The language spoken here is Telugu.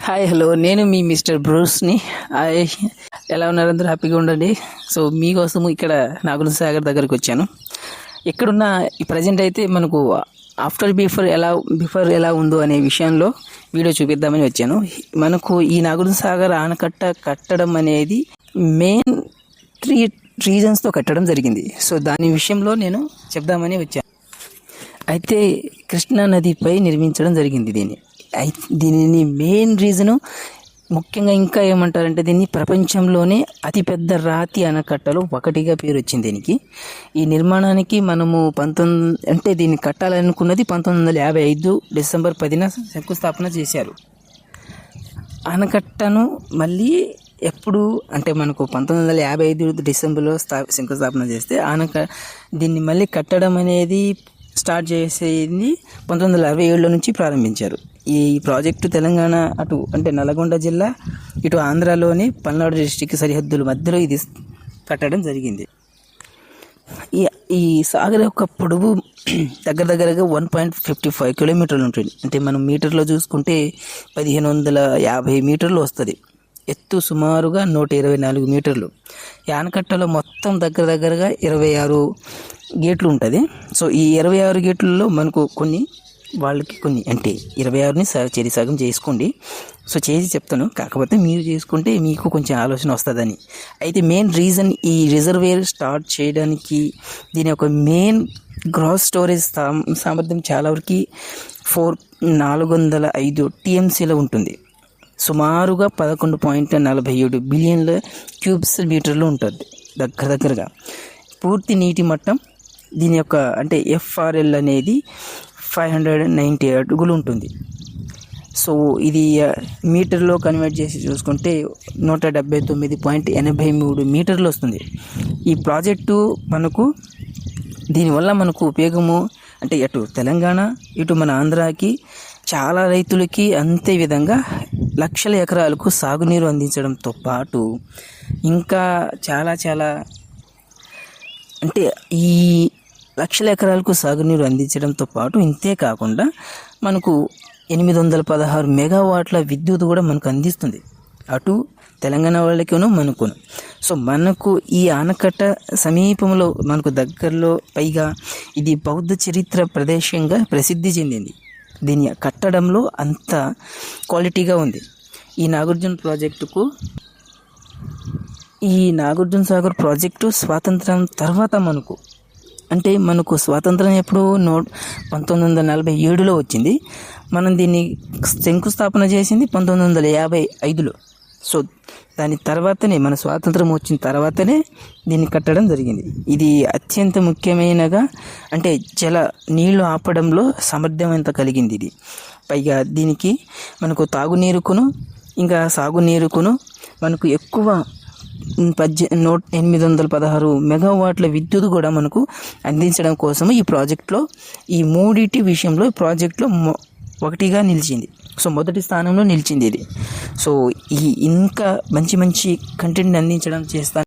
హాయ్ హలో నేను మీ మిస్టర్ బ్రూస్ని. హాయ్, ఎలా ఉన్నారు? అందరూ హ్యాపీగా ఉండండి. సో మీకోసము ఇక్కడ నాగార్జున సాగర్ దగ్గరికి వచ్చాను. ఇక్కడున్న ఈ ప్రజెంట్ అయితే మనకు బిఫోర్ ఎలా ఉందో అనే విషయంలో వీడియో చూపిద్దామని వచ్చాను. మనకు ఈ నాగార్జున సాగర్ ఆనకట్ట కట్టడం అనేది మెయిన్ 3 రీజన్స్తో కట్టడం జరిగింది. సో దాని విషయంలో నేను చెప్దామని వచ్చాను. అయితే కృష్ణా నదిపై నిర్మించడం జరిగింది దీనిని మెయిన్ రీజను ముఖ్యంగా ఇంకా ఏమంటారంటే దీన్ని ప్రపంచంలోనే అతిపెద్ద రాతి ఆనకట్టలో ఒకటిగా పేరు వచ్చింది దీనికి. ఈ నిర్మాణానికి మనము దీన్ని కట్టాలనుకున్నది 1955 డిసెంబర్ 10న శంకుస్థాపన చేశారు. ఆనకట్టను మళ్ళీ ఎప్పుడు అంటే మనకు 1955 డిసెంబర్లో శంకుస్థాపన చేస్తే దీన్ని మళ్ళీ కట్టడం అనేది స్టార్ట్ చేసేది 1967 నుంచి ప్రారంభించారు. ఈ ప్రాజెక్టు తెలంగాణ అటు అంటే నల్గొండ జిల్లా, ఇటు ఆంధ్రాలోని పల్నాడు డిస్టిక్ సరిహద్దుల మధ్యలో ఇది కట్టడం జరిగింది. ఈ సాగర్ యొక్క పొడవు దగ్గరగా 1.55 కిలోమీటర్లు ఉంటుంది. అంటే మనం మీటర్లో చూసుకుంటే 1550 మీటర్లు వస్తుంది. ఎత్తు సుమారుగా 124 మీటర్లు. ఈ ఆనకట్టలో మొత్తం దగ్గరగా 26 గేట్లు ఉంటుంది. సో ఈ 26 గేట్లలో మనకు కొన్ని అంటే 26ని చెరిసగం చేసుకోండి. సో చేసి చెప్తాను, కాకపోతే మీరు చేసుకుంటే మీకు కొంచెం ఆలోచన వస్తుందని. అయితే మెయిన్ రీజన్ ఈ రిజర్వేర్ స్టార్ట్ చేయడానికి దీని యొక్క మెయిన్ గ్రాస్ స్టోరేజ్ సామర్థ్యం చాలా వరకు 405 టీఎంసీలో ఉంటుంది. సుమారుగా 11.47 బిలియన్ల క్యూబ్స్ మీటర్లు ఉంటుంది దగ్గరగా. పూర్తి నీటి మట్టం దీని యొక్క అంటే FRL అనేది 590 అడుగులు ఉంటుంది. సో ఇది మీటర్లో కన్వర్ట్ చేసి చూసుకుంటే 179.83 మీటర్లు వస్తుంది. ఈ ప్రాజెక్టు దీనివల్ల మనకు ఉపయోగము అంటే అటు తెలంగాణ ఇటు మన ఆంధ్రాకి చాలా రైతులకి అంతే విధంగా లక్షల ఎకరాలకు సాగునీరు అందించడంతో పాటు ఇంకా చాలా అంటే ఈ లక్షల ఎకరాలకు సాగునీరు అందించడంతో పాటు ఇంతే కాకుండా మనకు 816 మెగావాట్ల విద్యుత్ కూడా మనకు అందిస్తుంది, అటు తెలంగాణ వాళ్ళకిను మనకును. సో మనకు ఈ ఆనకట్ట సమీపంలో మనకు దగ్గరలో పైగా ఇది బౌద్ధ చరిత్ర ప్రదేశంగా ప్రసిద్ధి చెందింది. దీన్ని కట్టడంలో అంత క్వాలిటీగా ఉంది. ఈ నాగార్జున సాగర్ ప్రాజెక్టు స్వాతంత్రం తర్వాత మనకు స్వాతంత్రం ఎప్పుడు 1947లో వచ్చింది. మనం దీన్ని శంకుస్థాపన చేసింది 1955లో. సో దాని తర్వాతనే మన స్వాతంత్రం వచ్చిన తర్వాతనే దీన్ని కట్టడం జరిగింది. ఇది అత్యంత ముఖ్యమైనగా అంటే నీళ్లు ఆపడంలో సామర్థ్యం కలిగింది ఇది. పైగా దీనికి మనకు తాగునీరుకును ఇంకా సాగునీరుకును మనకు ఎక్కువ 816 మెగావాట్ల విద్యుత్ కూడా మనకు అందించడం కోసం ఈ ప్రాజెక్ట్లో ఈ మూడిటి విషయంలో ప్రాజెక్ట్లో ఒకటిగా నిలిచింది. సో మొదటి స్థానంలో నిలిచింది ఇది. సో ఇంకా మంచి కంటెంట్ అందించడం చేస్తాను.